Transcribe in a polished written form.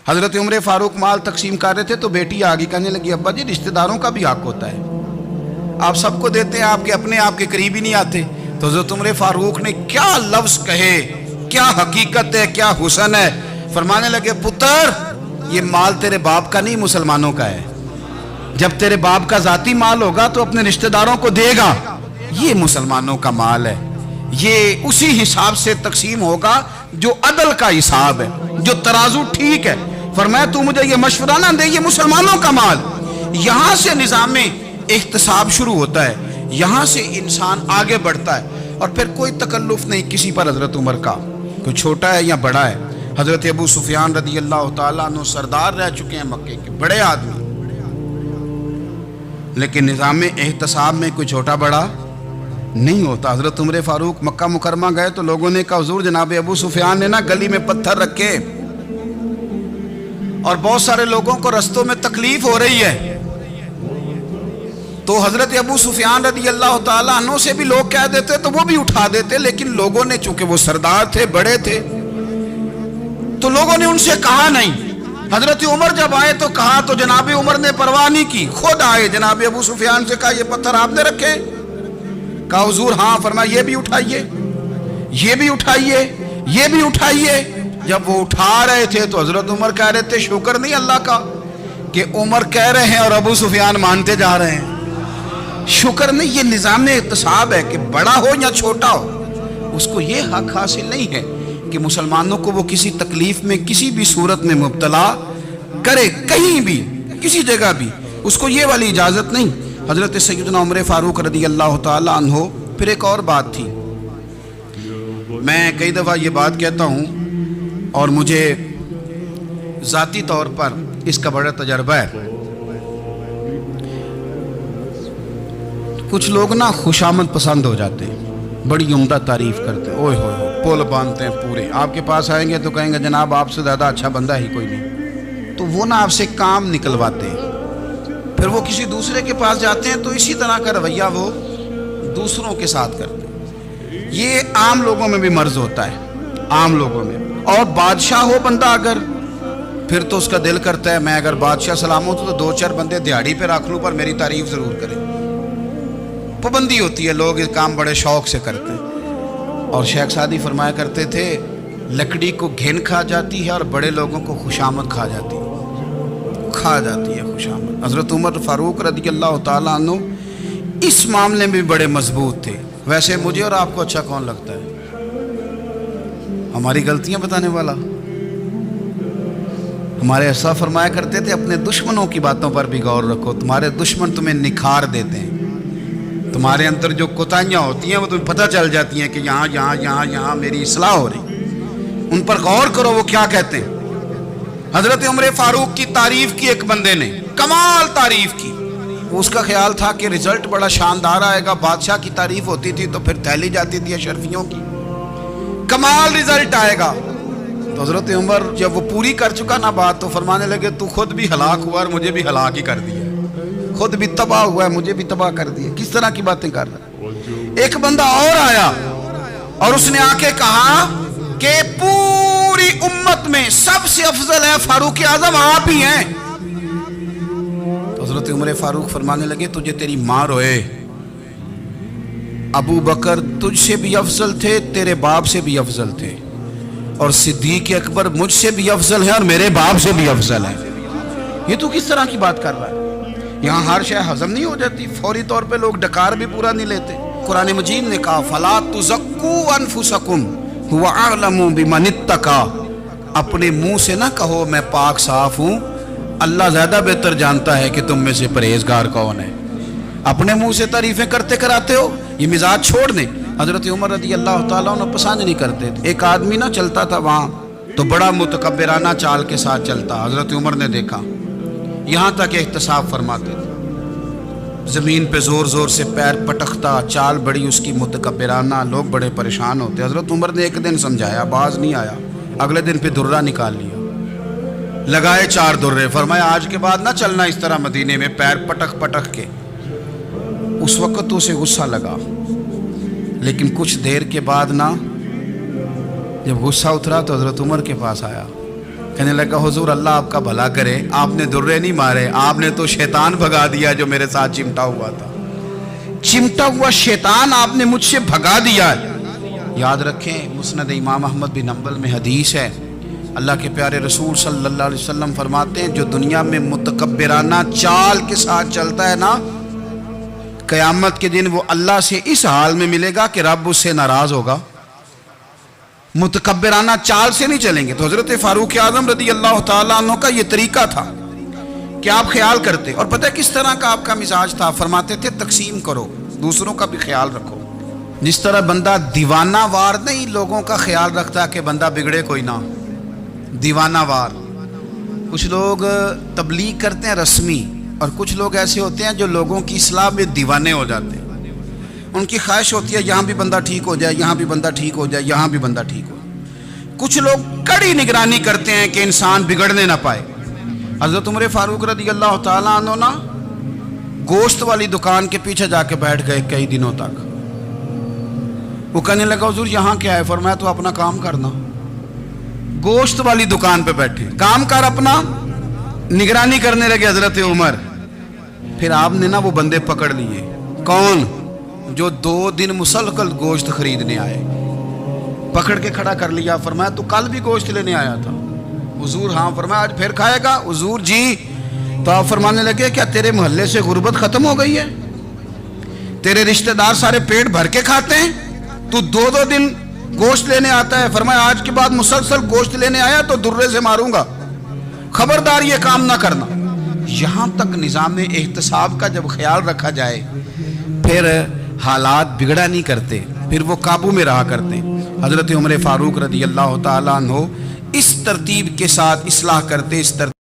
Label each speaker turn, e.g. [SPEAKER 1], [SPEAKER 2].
[SPEAKER 1] حضرت عمر فاروق مال تقسیم کر رہے تھے تو بیٹی آگے کہنے لگی ابا جی رشتہ داروں کا بھی حق ہوتا ہے، آپ سب کو دیتے ہیں، آپ کے اپنے آپ کے قریب ہی نہیں آتے۔ تو حضرت عمر فاروق نے کیا لفظ کہے، کیا حقیقت ہے، کیا حسن ہے، فرمانے لگے پتر یہ مال تیرے باپ کا نہیں مسلمانوں کا ہے، جب تیرے باپ کا ذاتی مال ہوگا تو اپنے رشتہ داروں کو دے گا، یہ مسلمانوں کا مال ہے، یہ اسی حساب سے تقسیم ہوگا جو عدل کا حساب ہے، جو ترازو ٹھیک ہے۔ فرمایا تو مجھے یہ مشورہ نہ دے، یہ مسلمانوں کا مال۔ یہاں سے نظام احتساب شروع ہوتا ہے، یہاں سے انسان آگے بڑھتا ہے، اور پھر کوئی تکلف نہیں کسی پر حضرت عمر کا، کوئی چھوٹا ہے یا بڑا ہے۔ حضرت ابو سفیان رضی اللہ تعالیٰ عنہ سردار رہ چکے ہیں مکے کے، بڑے آدمی، لیکن نظام احتساب میں کوئی چھوٹا بڑا نہیں ہوتا۔ حضرت عمر فاروق مکہ مکرمہ گئے تو لوگوں نے کہا حضور جناب ابو سفیان نے نا گلی میں پتھر رکھے اور بہت سارے لوگوں کو رستوں میں تکلیف ہو رہی ہے، تو حضرت ابو سفیان رضی اللہ تعالیٰ عنہ سے بھی لوگ کہہ دیتے تو وہ بھی اٹھا دیتے، لیکن لوگوں نے چونکہ وہ سردار تھے، بڑے تھے، تو لوگوں نے ان سے کہا نہیں۔ حضرت عمر جب آئے تو کہا تو جناب عمر نے پرواہ نہیں کی، خود آئے، جناب ابو سفیان سے کہا یہ پتھر آپ نے رکھے؟ کہا حضور ہاں۔ فرمایا یہ بھی اٹھائیے، یہ بھی اٹھائیے، یہ بھی اٹھائیے۔ جب وہ اٹھا رہے تھے تو حضرت عمر کہہ رہے تھے شکر نہیں اللہ کا کہ عمر کہہ رہے ہیں اور ابو سفیان مانتے جا رہے ہیں، شکر نہیں۔ یہ نظام احتساب ہے کہ بڑا ہو یا چھوٹا ہو، اس کو یہ حق حاصل نہیں ہے کہ مسلمانوں کو وہ کسی تکلیف میں کسی بھی صورت میں مبتلا کرے، کہیں بھی کسی جگہ بھی، اس کو یہ والی اجازت نہیں۔ حضرت سیدنا عمر فاروق رضی اللہ تعالیٰ عنہ۔ پھر ایک اور بات تھی، میں کئی دفعہ یہ بات کہتا ہوں اور مجھے ذاتی طور پر اس کا بڑا تجربہ ہے۔ کچھ لوگ نا خوشامد پسند ہو جاتے ہیں، بڑی عمدہ تعریف کرتے ہیں، اوئے ہوئے پول باندھتے ہیں پورے، آپ کے پاس آئیں گے تو کہیں گے جناب آپ سے زیادہ اچھا بندہ ہی کوئی نہیں، تو وہ نا آپ سے کام نکلواتے ہیں۔ پھر وہ کسی دوسرے کے پاس جاتے ہیں تو اسی طرح کا رویہ وہ دوسروں کے ساتھ کرتے ہیں۔ یہ عام لوگوں میں بھی مرض ہوتا ہے، عام لوگوں میں۔ اور بادشاہ ہو بندہ اگر، پھر تو اس کا دل کرتا ہے میں اگر بادشاہ سلامت ہوں تو دو چار بندے دیہڑی پہ رکھ لوں پر میری تعریف ضرور کریں۔ پابندی ہوتی ہے، لوگ یہ کام بڑے شوق سے کرتے ہیں۔ اور شیخ سعدی فرمایا کرتے تھے لکڑی کو گھن کھا جاتی ہے اور بڑے لوگوں کو خوشامد کھا جاتی ہے خوشامد۔ حضرت عمر فاروق رضی اللہ تعالیٰ عنہ اس معاملے میں بھی بڑے مضبوط تھے۔ ویسے مجھے اور آپ کو اچھا کون لگتا ہے؟ ہماری غلطیاں بتانے والا؟ ہمارے ایسا فرمایا کرتے تھے اپنے دشمنوں کی باتوں پر بھی غور رکھو، تمہارے دشمن تمہیں نکھار دیتے ہیں، تمہارے اندر جو کوتاہیاں ہوتی ہیں وہ تمہیں پتہ چل جاتی ہیں کہ یہاں یہاں یہاں یہاں میری اصلاح ہو رہی، ان پر غور کرو وہ کیا کہتے ہیں۔ حضرت عمر فاروق کی تعریف کی ایک بندے نے، کمال تعریف کی، اس کا خیال تھا کہ رزلٹ بڑا شاندار آئے گا، بادشاہ کی تعریف ہوتی تھی تو پھر تھیلی جاتی تھی اشرفیوں کی، کمال رزلٹ آئے گا۔ تو حضرت عمر جب وہ پوری کر چکا نا بات تو فرمانے لگے تو خود بھی ہلاک ہوا اور مجھے بھی ہلاک ہی کر دیا، خود بھی تباہ ہوا ہے مجھے بھی تباہ کر دیا۔ کس طرح کی باتیں کر رہا ہے؟ ایک بندہ اور آیا اور اس نے آ کے کہا کہ پوری امت میں سب سے افضل ہے فاروق اعظم آپ ہی ہیں۔ تو حضرت عمر فاروق فرمانے لگے تجھے تیری ماں روئے، ابو بکر تجھ سے بھی افضل تھے، تیرے باپ سے بھی افضل تھے، اور صدیق اکبر مجھ سے بھی افضل ہے اور میرے باپ سے بھی افضل ہے۔ یہ تو کس طرح کی بات کر رہا ہے؟ یہاں ہر شے ہضم نہیں ہو جاتی، فوری طور پہ لوگ ڈکار بھی پورا نہیں لیتے۔ قرآن مجید نے کہا فَلَا تُزَكُّوا أَنفُسَكُمْ هُوَ أَعْلَمُ بِمَنِ اتَّقَىٰ، اپنے منہ سے نہ کہو میں پاک صاف ہوں، اللہ زیادہ بہتر جانتا ہے کہ تم میں سے پرہیزگار کون ہے۔ اپنے منہ سے تعریفیں کرتے کراتے ہو، یہ مزاج چھوڑ دیں۔ حضرت عمر رضی اللہ تعالیٰ عنہ پسند نہیں کرتے تھے۔ ایک آدمی نہ چلتا تھا وہاں تو بڑا متکبرانہ چال کے ساتھ چلتا، حضرت عمر نے دیکھا، یہاں تک احتساب فرماتے تھے، زمین پہ زور زور سے پیر پٹکتا، چال بڑی اس کی متکبرانہ، لوگ بڑے پریشان ہوتے۔ حضرت عمر نے ایک دن سمجھایا، باز نہیں آیا، اگلے دن پہ درہ نکال لیا، لگائے 4 درے، فرمایا آج کے بعد نہ چلنا اس طرح مدینے میں پیر پٹک پٹک کے۔ اس وقت تو اسے غصہ لگا، لیکن کچھ دیر کے بعد نا جب غصہ اترا تو حضرت عمر کے پاس آیا، کہنے لگا حضور اللہ آپ کا بھلا کرے، آپ نے درے نہیں مارے، آپ نے تو شیطان بھگا دیا جو میرے ساتھ چمٹا ہوا تھا، چمٹا ہوا شیطان آپ نے مجھ سے بھگا دیا۔ یاد رکھیں مسند امام احمد بن حنبل میں حدیث ہے، اللہ کے پیارے رسول صلی اللہ علیہ وسلم فرماتے ہیں جو دنیا میں متکبرانہ چال کے ساتھ چلتا ہے نا، قیامت کے دن وہ اللہ سے اس حال میں ملے گا کہ رب اس سے ناراض ہوگا۔ متکبرانہ چال سے نہیں چلیں گے۔ تو حضرت فاروق اعظم رضی اللہ تعالیٰ عنہ کا یہ طریقہ تھا کہ آپ خیال کرتے، اور پتہ کس طرح کا آپ کا مزاج تھا، فرماتے تھے تقسیم کرو، دوسروں کا بھی خیال رکھو۔ جس طرح بندہ دیوانہ وار نہیں لوگوں کا خیال رکھتا کہ بندہ بگڑے کوئی نہ، دیوانہ وار۔ کچھ لوگ تبلیغ کرتے ہیں رسمی، اور کچھ لوگ ایسے ہوتے ہیں جو لوگوں کی اصلاح میں دیوانے ہو جاتے ہیں۔ ان کی خواہش ہوتی ہے یہاں بھی بندہ ٹھیک ہو جائے، یہاں بھی بندہ ٹھیک ہو جائے، یہاں بھی بندہ ٹھیک ہو۔ کچھ لوگ کڑی نگرانی کرتے ہیں کہ انسان بگڑنے نہ پائے۔ حضرت عمر فاروق رضی اللہ تعالیٰ عنہ نا گوشت والی دکان کے پیچھے جا کے بیٹھ گئے کئی دنوں تک۔ وہ کہنے لگا حضور یہاں کیا ہے؟ فرمایا تو اپنا کام کرنا۔ گوشت والی دکان پہ بیٹھے، کام کر اپنا، نگرانی کرنے لگے حضرت عمر۔ پھر آپ نے نا وہ بندے پکڑ لیے، کون؟ جو 2 دن مسلسل گوشت خریدنے آئے، پکڑ کے کھڑا کر لیا۔ فرمایا تو کل بھی گوشت لینے آیا تھا؟ حضور ہاں۔ فرمایا آج پھر کھائے گا؟ حضور جی۔ تو آپ فرمانے لگے کیا تیرے محلے سے غربت ختم ہو گئی ہے؟ تیرے رشتہ دار سارے پیٹ بھر کے کھاتے ہیں، تو 2 دن گوشت لینے آتا ہے؟ فرمایا آج کے بعد مسلسل گوشت لینے آیا تو درے سے ماروں گا، خبردار یہ کام نہ کرنا۔ یہاں تک نظام احتساب کا جب خیال رکھا جائے پھر حالات بگڑا نہیں کرتے، پھر وہ قابو میں رہا کرتے۔ حضرت عمر فاروق رضی اللہ تعالیٰ عنہ اس ترتیب کے ساتھ اصلاح کرتے، اس ترتیب